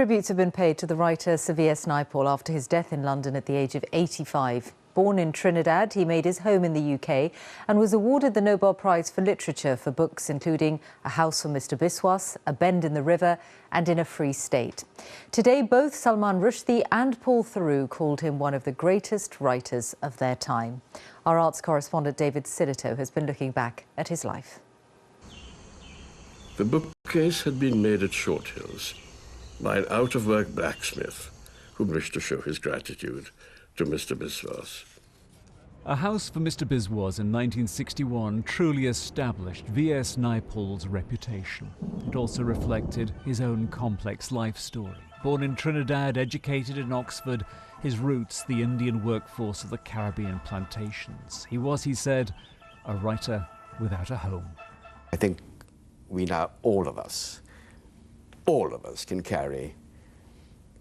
Tributes have been paid to the writer Vidia Naipaul after his death in London at the age of 85. Born in Trinidad, he made his home in the UK and was awarded the Nobel Prize for Literature for books including A House for Mr. Biswas, A Bend in the River and In a Free State. Today, both Salman Rushdie and Paul Theroux called him one of the greatest writers of their time. Our arts correspondent David Silito has been looking back at his life. The bookcase had been made at Short Hills by an out-of-work blacksmith who wished to show his gratitude to Mr. Biswas. A House for Mr. Biswas in 1961 truly established V.S. Naipaul's reputation. It also reflected his own complex life story. Born in Trinidad, educated in Oxford, his roots the Indian workforce of the Caribbean plantations. He was, he said, a writer without a home. I think we now, all of us can carry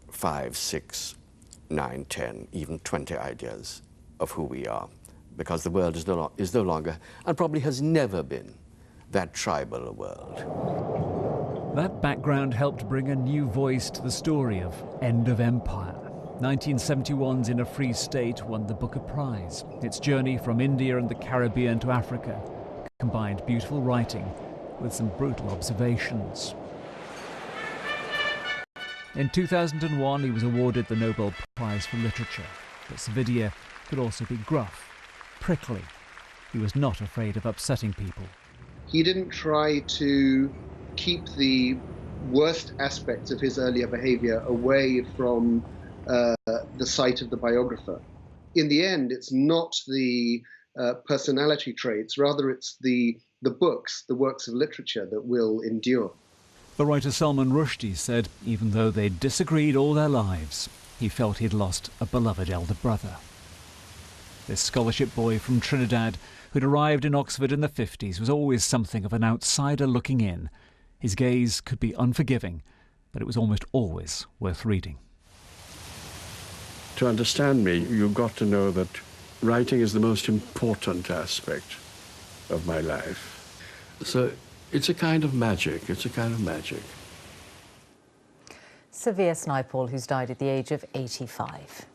5, 6, 9, 10, even 20 ideas of who we are, because the world is no longer, and probably has never been, that tribal a world. That background helped bring a new voice to the story of End of Empire. 1971's In a Free State won the Booker Prize. Its journey from India and the Caribbean to Africa combined beautiful writing with some brutal observations. In 2001, he was awarded the Nobel Prize for Literature. But Vidia could also be gruff, prickly. He was not afraid of upsetting people. He didn't try to keep the worst aspects of his earlier behavior away from the sight of the biographer. In the end, it's not the personality traits, rather it's the books, the works of literature that will endure. The writer Salman Rushdie said even though they disagreed all their lives, he felt he'd lost a beloved elder brother. This scholarship boy from Trinidad, who'd arrived in Oxford in the 50s, was always something of an outsider looking in. His gaze could be unforgiving, but it was almost always worth reading. To understand me, you've got to know that writing is the most important aspect of my life. So it's a kind of magic. It's a kind of magic. Vidia Naipaul, who's died at the age of 85.